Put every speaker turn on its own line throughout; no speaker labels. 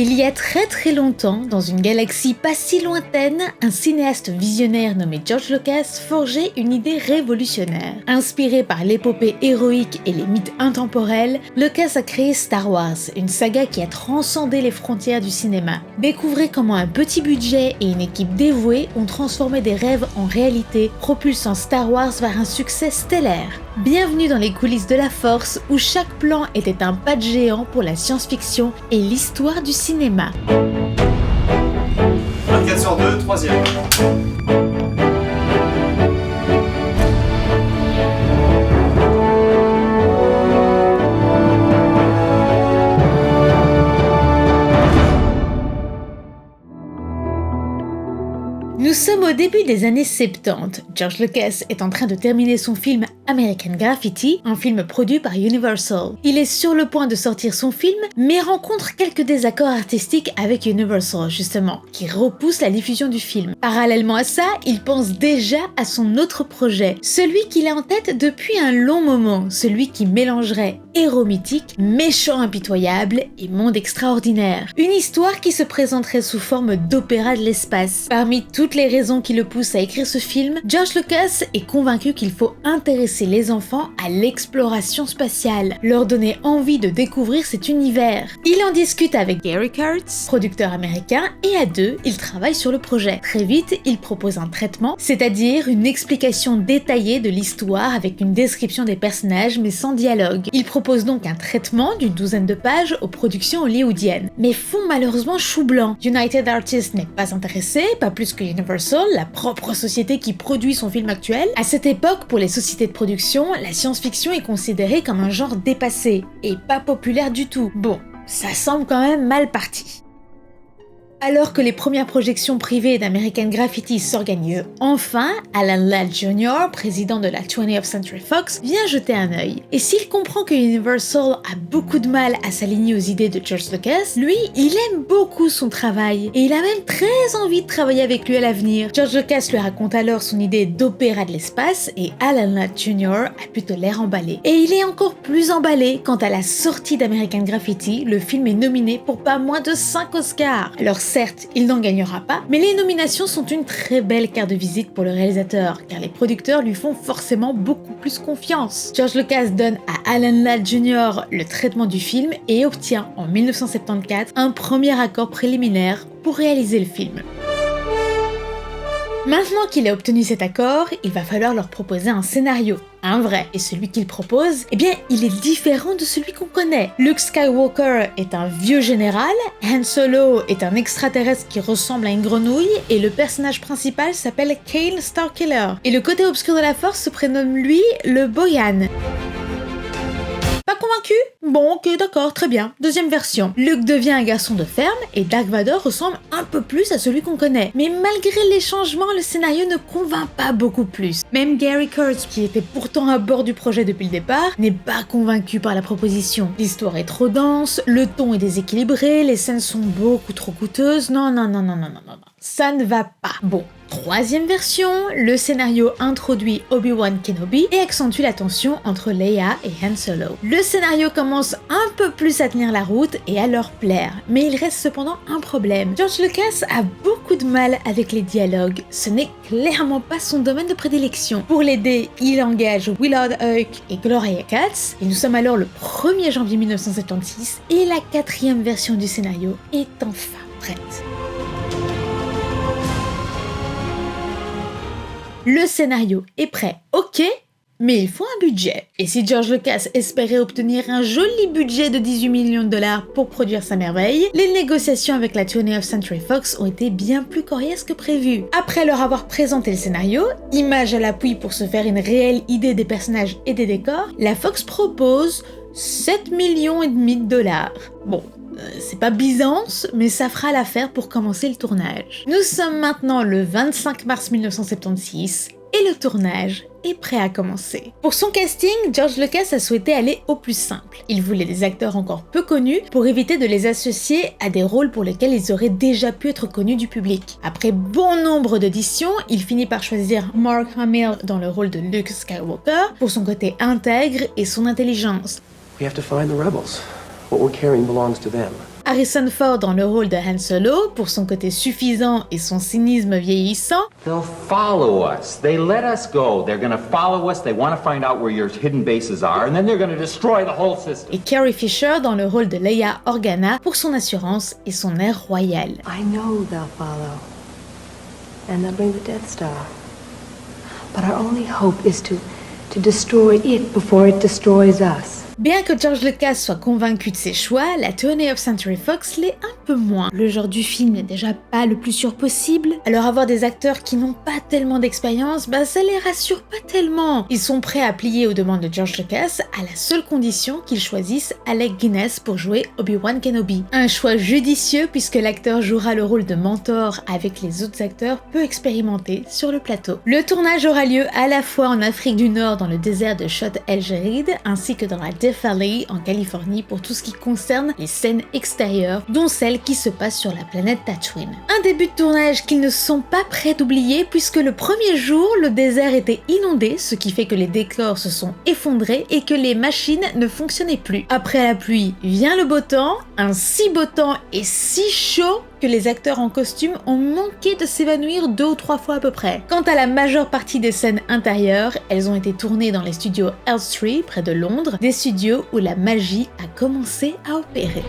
Il y a très longtemps, dans une galaxie pas si lointaine, un cinéaste visionnaire nommé George Lucas forgeait une idée révolutionnaire. Inspiré par l'épopée héroïque et les mythes intemporels, Lucas a créé Star Wars, une saga qui a transcendé les frontières du cinéma. Découvrez comment un petit budget et une équipe dévouée ont transformé des rêves en réalité, propulsant Star Wars vers un succès stellaire. Bienvenue dans les coulisses de la Force, où chaque plan était un pas de géant pour la science-fiction et l'histoire du cinéma.
24 sur 2, troisième.
Nous sommes au début des années 70. George Lucas est en train de terminer son film American Graffiti, un film produit par Universal. Il est sur le point de sortir son film, mais rencontre quelques désaccords artistiques avec Universal, justement, qui repousse la diffusion du film. Parallèlement à ça, il pense déjà à son autre projet, celui qu'il a en tête depuis un long moment, celui qui mélangerait héros mythique, méchant impitoyable et monde extraordinaire. Une histoire qui se présenterait sous forme d'opéra de l'espace. Parmi toutes les raisons qui le poussent à écrire ce film, George Lucas est convaincu qu'il faut intéresser les enfants à l'exploration spatiale, leur donner envie de découvrir cet univers. Il en discute avec Gary Kurtz, producteur américain, et à deux, ils travaillent sur le projet. Très vite, il propose un traitement, c'est-à-dire une explication détaillée de l'histoire avec une description des personnages mais sans dialogue. Il propose donc un traitement d'une douzaine de pages aux productions hollywoodiennes, mais font malheureusement chou blanc. United Artists n'est pas intéressé, pas plus que Universal, la propre société qui produit son film actuel. À cette époque, pour les sociétés de production, la science-fiction est considérée comme un genre dépassé, et pas populaire du tout. Bon, ça semble quand même mal parti. Alors que les premières projections privées d'American Graffiti s'organisent enfin, Alan Ladd Jr., président de la 20th Century Fox, vient jeter un œil. Et s'il comprend que Universal a beaucoup de mal à s'aligner aux idées de George Lucas, lui, il aime beaucoup son travail, et il a même très envie de travailler avec lui à l'avenir. George Lucas lui raconte alors son idée d'opéra de l'espace, et Alan Ladd Jr. a plutôt l'air emballé. Et il est encore plus emballé quand à la sortie d'American Graffiti, le film est nominé pour pas moins de 5 Oscars. Alors certes, il n'en gagnera pas, mais les nominations sont une très belle carte de visite pour le réalisateur, car les producteurs lui font forcément beaucoup plus confiance. George Lucas donne à Alan Ladd Jr. le traitement du film et obtient en 1974 un premier accord préliminaire pour réaliser le film. Maintenant qu'il a obtenu cet accord, il va falloir leur proposer un scénario. Un vrai. Et celui qu'il propose, eh bien, il est différent de celui qu'on connaît. Luke Skywalker est un vieux général, Han Solo est un extraterrestre qui ressemble à une grenouille, et le personnage principal s'appelle Kane Starkiller. Et le côté obscur de la Force se prénomme lui le Boyan. Pas convaincu? Bon, ok, d'accord, très bien. Deuxième version. Luke devient un garçon de ferme et Dark Vador ressemble un peu plus à celui qu'on connaît. Mais malgré les changements, le scénario ne convainc pas beaucoup plus. Même Gary Kurtz, qui était pourtant à bord du projet depuis le départ, n'est pas convaincu par la proposition. L'histoire est trop dense, le ton est déséquilibré, les scènes sont beaucoup trop coûteuses. Non. Ça ne va pas. Bon. Troisième version, le scénario introduit Obi-Wan Kenobi et accentue la tension entre Leia et Han Solo. Le scénario commence un peu plus à tenir la route et à leur plaire, mais il reste cependant un problème. George Lucas a beaucoup de mal avec les dialogues, ce n'est clairement pas son domaine de prédilection. Pour l'aider, il engage Willard Huyck et Gloria Katz, et nous sommes alors le 1er janvier 1976, et la quatrième version du scénario est enfin prête. Le scénario est prêt, ok, mais il faut un budget. Et si George Lucas espérait obtenir un joli budget de 18 millions de dollars pour produire sa merveille, les négociations avec la 20th Century Fox ont été bien plus coriaces que prévu. Après leur avoir présenté le scénario, images à l'appui pour se faire une réelle idée des personnages et des décors, la Fox propose 7,5 millions de dollars. Bon. C'est pas Byzance, mais ça fera l'affaire pour commencer le tournage. Nous sommes maintenant le 25 mars 1976 et le tournage est prêt à commencer. Pour son casting, George Lucas a souhaité aller au plus simple. Il voulait des acteurs encore peu connus pour éviter de les associer à des rôles pour lesquels ils auraient déjà pu être connus du public. Après bon nombre d'auditions, il finit par choisir Mark Hamill dans le rôle de Luke Skywalker pour son côté intègre et son intelligence.
We have to find the rebels. What we're carrying belongs to them.
Harrison Ford dans le rôle de Han Solo pour son côté suffisant et son cynisme vieillissant.
They'll follow us. They let us go. They're gonna follow us. They want to find out where your hidden bases are, and then they're gonna destroy the whole system.
Et Carrie Fisher dans le rôle de Leia Organa pour son assurance et son air royal.
I know they'll follow, and they'll bring the Death Star. But our only hope is to destroy it before it destroys us.
Bien que George Lucas soit convaincu de ses choix, la 20th Century Fox l'est un peu moins. Le genre du film n'est déjà pas le plus sûr possible, alors avoir des acteurs qui n'ont pas tellement d'expérience, ça les rassure pas tellement. Ils sont prêts à plier aux demandes de George Lucas à la seule condition qu'ils choisissent Alec Guinness pour jouer Obi-Wan Kenobi. Un choix judicieux puisque l'acteur jouera le rôle de mentor avec les autres acteurs peu expérimentés sur le plateau. Le tournage aura lieu à la fois en Afrique du Nord dans le désert de Chott El Djerid ainsi que dans la Death Valley en Californie pour tout ce qui concerne les scènes extérieures, dont celles qui se passent sur la planète Tatooine. Un début de tournage qu'ils ne sont pas prêts d'oublier puisque le premier jour, le désert était inondé, ce qui fait que les décors se sont effondrés et que les machines ne fonctionnaient plus. Après la pluie vient le beau temps, un si beau temps et si chaud que les acteurs en costume ont manqué de s'évanouir 2 ou 3 fois à peu près. Quant à la majeure partie des scènes intérieures, elles ont été tournées dans les studios Elstree, près de Londres, des studios où la magie a commencé à opérer.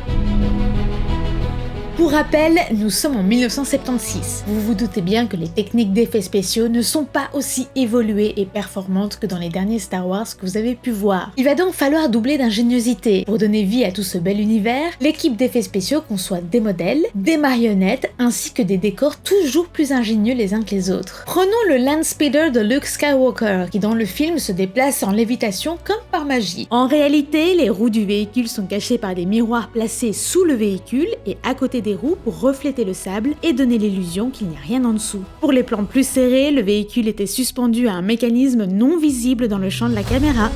Pour rappel, nous sommes en 1976. Vous vous doutez bien que les techniques d'effets spéciaux ne sont pas aussi évoluées et performantes que dans les derniers Star Wars que vous avez pu voir. Il va donc falloir doubler d'ingéniosité. Pour donner vie à tout ce bel univers, l'équipe d'effets spéciaux conçoit des modèles, des marionnettes, ainsi que des décors toujours plus ingénieux les uns que les autres. Prenons le Land Speeder de Luke Skywalker, qui dans le film se déplace en lévitation comme par magie. En réalité, les roues du véhicule sont cachées par des miroirs placés sous le véhicule et à côté des roues pour refléter le sable et donner l'illusion qu'il n'y a rien en dessous. Pour les plans plus serrés, le véhicule était suspendu à un mécanisme non visible dans le champ de la caméra.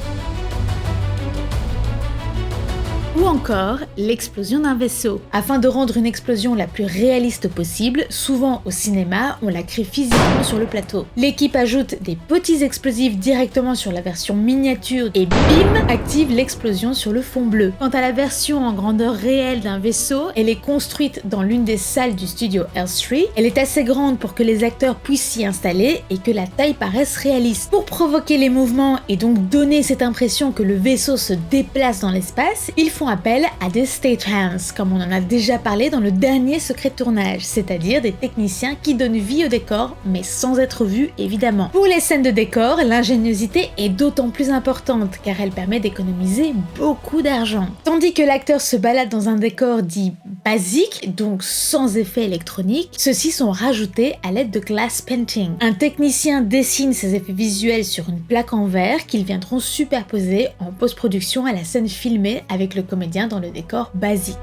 Ou encore l'explosion d'un vaisseau. Afin de rendre une explosion la plus réaliste possible, souvent au cinéma, on la crée physiquement sur le plateau. L'équipe ajoute des petits explosifs directement sur la version miniature et bim, active l'explosion sur le fond bleu. Quant à la version en grandeur réelle d'un vaisseau, elle est construite dans l'une des salles du studio Elstree. Elle est assez grande pour que les acteurs puissent s'y installer et que la taille paraisse réaliste. Pour provoquer les mouvements et donc donner cette impression que le vaisseau se déplace dans l'espace, ils font appel à des stagehands, comme on en a déjà parlé dans le dernier secret de tournage, c'est-à-dire des techniciens qui donnent vie au décor, mais sans être vus évidemment. Pour les scènes de décor, l'ingéniosité est d'autant plus importante, car elle permet d'économiser beaucoup d'argent. Tandis que l'acteur se balade dans un décor dit basique, donc sans effet électronique, ceux-ci sont rajoutés à l'aide de glass painting. Un technicien dessine ces effets visuels sur une plaque en verre qu'ils viendront superposer en post-production à la scène filmée avec le comédien dans le décor basique.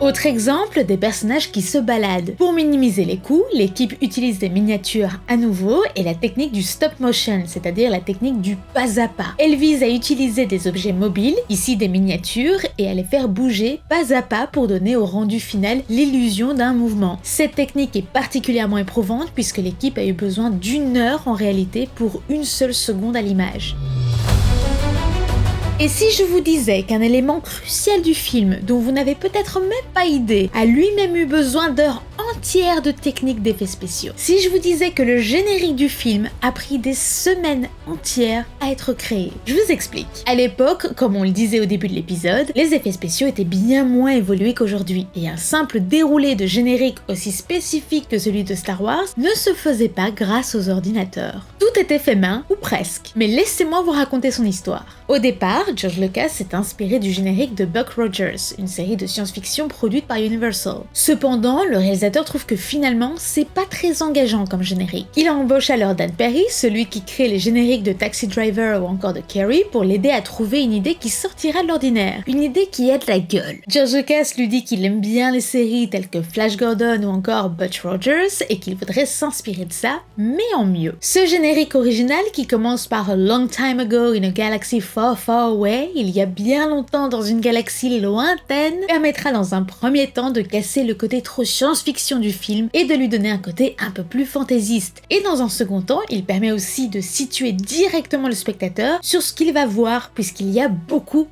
Autre exemple, des personnages qui se baladent. Pour minimiser les coûts, l'équipe utilise des miniatures à nouveau et la technique du stop motion, c'est-à-dire la technique du pas à pas. Elle vise à utiliser des objets mobiles, ici des miniatures, et à les faire bouger pas à pas pour donner au rendu final l'illusion d'un mouvement. Cette technique est particulièrement éprouvante puisque l'équipe a eu besoin d'1 heure en réalité pour une seule seconde à l'image. Et si je vous disais qu'un élément crucial du film, dont vous n'avez peut-être même pas idée, a lui-même eu besoin d'heures entières de techniques d'effets spéciaux? Si je vous disais que le générique du film a pris des semaines entières à être créé? Je vous explique. À l'époque, comme on le disait au début de l'épisode, les effets spéciaux étaient bien moins évolués qu'aujourd'hui, et un simple déroulé de générique aussi spécifique que celui de Star Wars ne se faisait pas grâce aux ordinateurs. Tout était fait main, ou presque. Mais laissez-moi vous raconter son histoire. Au départ, George Lucas s'est inspiré du générique de Buck Rogers, une série de science-fiction produite par Universal. Cependant, le réalisateur trouve que finalement, c'est pas très engageant comme générique. Il embauche alors Dan Perry, celui qui crée les génériques de Taxi Driver ou encore de Carrie, pour l'aider à trouver une idée qui sortira de l'ordinaire, une idée qui a de la gueule. George Lucas lui dit qu'il aime bien les séries telles que Flash Gordon ou encore Butch Rogers et qu'il voudrait s'inspirer de ça, mais en mieux. Ce générique original qui commence par A long time ago in a galaxy far far away, il y a bien longtemps dans une galaxie lointaine, permettra dans un premier temps de casser le côté trop science-fiction du film et de lui donner un côté un peu plus fantaisiste. Et dans un second temps, il permet aussi de situer directement le spectateur sur ce qu'il va voir, puisqu'il y a beaucoup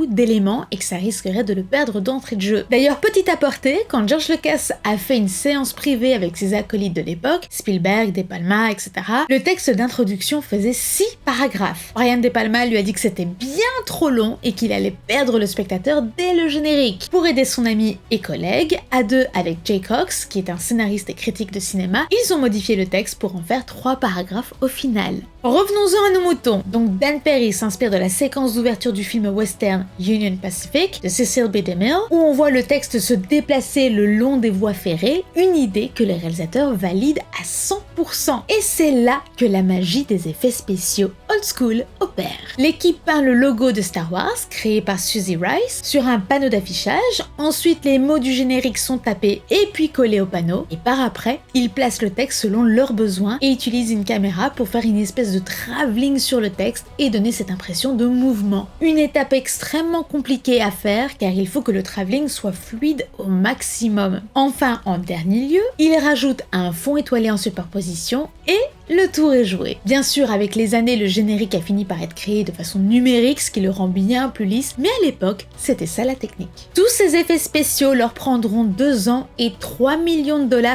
d'éléments et que ça risquerait de le perdre d'entrée de jeu. D'ailleurs, petit aparté, quand George Lucas a fait une séance privée avec ses acolytes de l'époque, Spielberg, De Palma, etc., le texte d'introduction faisait 6 paragraphes. Brian De Palma lui a dit que c'était bien trop long et qu'il allait perdre le spectateur dès le générique. Pour aider son ami et collègue, à deux avec Jay Cox, qui est un scénariste et critique de cinéma, ils ont modifié le texte pour en faire 3 paragraphes au final. Revenons-en à nos moutons. Donc Dan Perry s'inspire de la séquence d'ouverture du film western Union Pacific de Cecil B. DeMille, où on voit le texte se déplacer le long des voies ferrées, une idée que le réalisateur valide à 100%. Et c'est là que la magie des effets spéciaux old school opère. L'équipe peint le logo de Star Wars, créé par Suzy Rice, sur un panneau d'affichage, ensuite les mots du générique sont tapés et puis collés au panneau, et par après, ils placent le texte selon leurs besoins et utilisent une caméra pour faire une espèce de travelling sur le texte et donner cette impression de mouvement. Une étape extrêmement compliquée à faire car il faut que le travelling soit fluide au maximum. Enfin, en dernier lieu, il rajoute un fond étoilé en superposition et le tour est joué. Bien sûr, avec les années, le générique a fini par être créé de façon numérique, ce qui le rend bien plus lisse, mais à l'époque, c'était ça la technique. Tous ces effets spéciaux leur prendront 2 ans et 3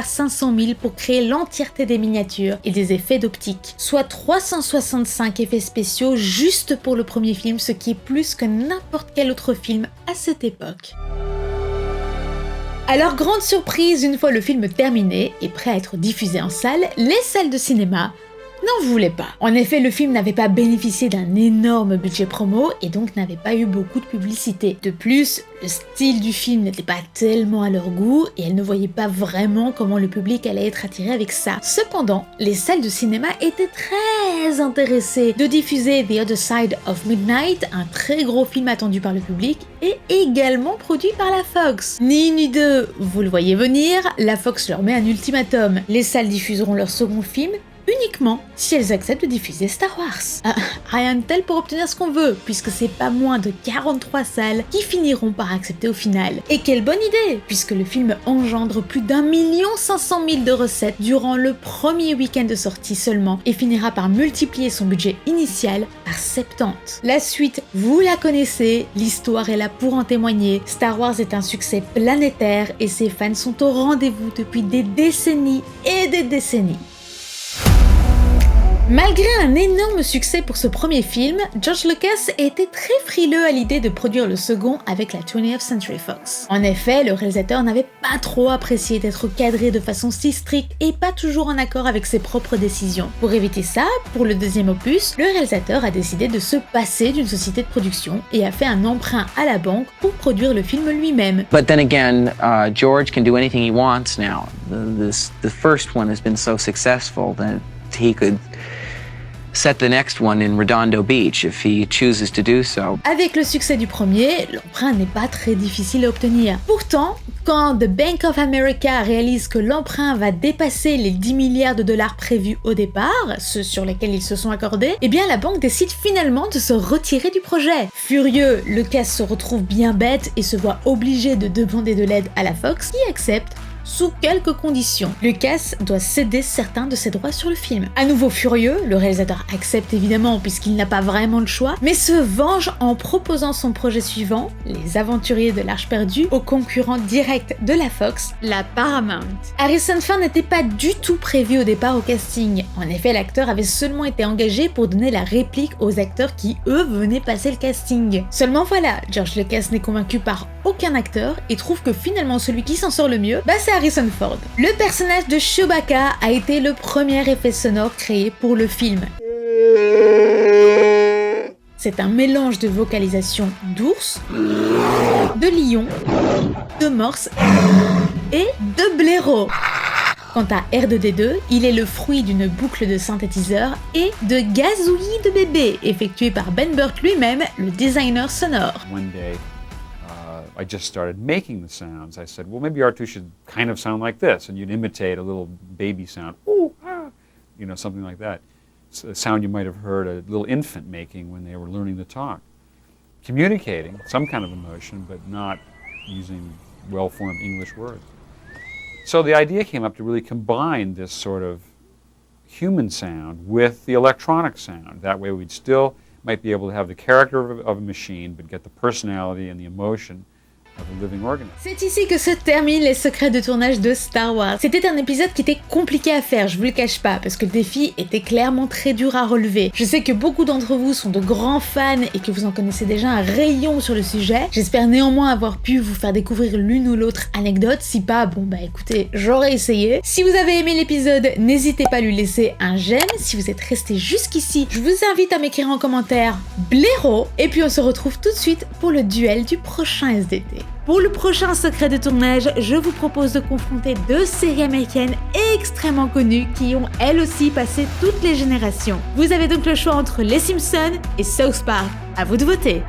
500 000 pour créer l'entièreté des miniatures et des effets d'optique, soit 365 effets spéciaux juste pour le premier film, ce qui est plus que n'importe quel autre film à cette époque. Alors, grande surprise, une fois le film terminé et prêt à être diffusé en salle, les salles de cinéma n'en voulaient pas. En effet, le film n'avait pas bénéficié d'un énorme budget promo et donc n'avait pas eu beaucoup de publicité. De plus, le style du film n'était pas tellement à leur goût et elles ne voyaient pas vraiment comment le public allait être attiré avec ça. Cependant, les salles de cinéma étaient très intéressées de diffuser The Other Side of Midnight, un très gros film attendu par le public et également produit par la Fox. Ni une ni deux, vous le voyez venir, la Fox leur met un ultimatum. Les salles diffuseront leur second film uniquement si elles acceptent de diffuser Star Wars. Rien de tel pour obtenir ce qu'on veut, puisque c'est pas moins de 43 salles qui finiront par accepter au final. Et quelle bonne idée, puisque le film engendre plus d'1 500 000 de recettes durant le premier week-end de sortie seulement et finira par multiplier son budget initial par 70. La suite, vous la connaissez, l'histoire est là pour en témoigner. Star Wars est un succès planétaire et ses fans sont au rendez-vous depuis des décennies et des décennies. Malgré un énorme succès pour ce premier film, George Lucas était très frileux à l'idée de produire le second avec la 20th Century Fox. En effet, le réalisateur n'avait pas trop apprécié d'être cadré de façon si stricte et pas toujours en accord avec ses propres décisions. Pour éviter ça, pour le deuxième opus, le réalisateur a décidé de se passer d'une société de production et a fait un emprunt à la banque pour produire le film lui-même.
But then again, George can do anything he wants now. The first one has been so successful that he could set the next one in Redondo Beach if he chooses to do so.
Avec le succès du premier, l'emprunt n'est pas très difficile à obtenir. Pourtant, quand The Bank of America réalise que l'emprunt va dépasser les 10 milliards de dollars prévus au départ, ceux sur lesquels ils se sont accordés, eh bien la banque décide finalement de se retirer du projet. Furieux, Lucas se retrouve bien bête et se voit obligé de demander de l'aide à la Fox qui accepte sous quelques conditions. Lucas doit céder certains de ses droits sur le film. À nouveau furieux, le réalisateur accepte évidemment puisqu'il n'a pas vraiment le choix, mais se venge en proposant son projet suivant, Les Aventuriers de l'Arche perdue, au concurrent direct de la Fox, la Paramount. Harrison Ford n'était pas du tout prévu au départ au casting. En effet, l'acteur avait seulement été engagé pour donner la réplique aux acteurs qui, eux, venaient passer le casting. Seulement voilà, George Lucas n'est convaincu par aucun acteur et trouve que finalement celui qui s'en sort le mieux, c'est Harrison Ford. Le personnage de Chewbacca a été le premier effet sonore créé pour le film. C'est un mélange de vocalisation d'ours, de lion, de morse et de blaireau. Quant à R2D2, il est le fruit d'une boucle de synthétiseur et de gazouillis de bébé, effectué par Ben Burtt lui-même, le designer sonore.
One day, I just started making the sounds. I said, well, maybe R2 should kind of sound like this, and you'd imitate a little baby sound, ooh, ah, you know, something like that. It's a sound you might have heard a little infant making when they were learning to talk. Communicating some kind of emotion, but not using well-formed English words. So the idea came up to really combine this sort of human sound with the electronic sound. That way we'd still might be able to have the character of a machine, but get the personality and the emotion of a living organism.
C'est ici que se terminent les secrets de tournage de Star Wars. C'était un épisode qui était compliqué à faire, je vous le cache pas, parce que le défi était clairement très dur à relever. Je sais que beaucoup d'entre vous sont de grands fans et que vous en connaissez déjà un rayon sur le sujet. J'espère néanmoins avoir pu vous faire découvrir l'une ou l'autre anecdote. Si pas, bon bah écoutez, j'aurais essayé. Si vous avez aimé l'épisode, n'hésitez pas à lui laisser un j'aime. Si vous êtes resté jusqu'ici, je vous invite à m'écrire en commentaire blaireau. Et puis on se retrouve tout de suite pour le duel du prochain SDT. Pour le prochain secret de tournage, je vous propose de confronter deux séries américaines extrêmement connues qui ont elles aussi passé toutes les générations. Vous avez donc le choix entre Les Simpsons et South Park. À vous de voter.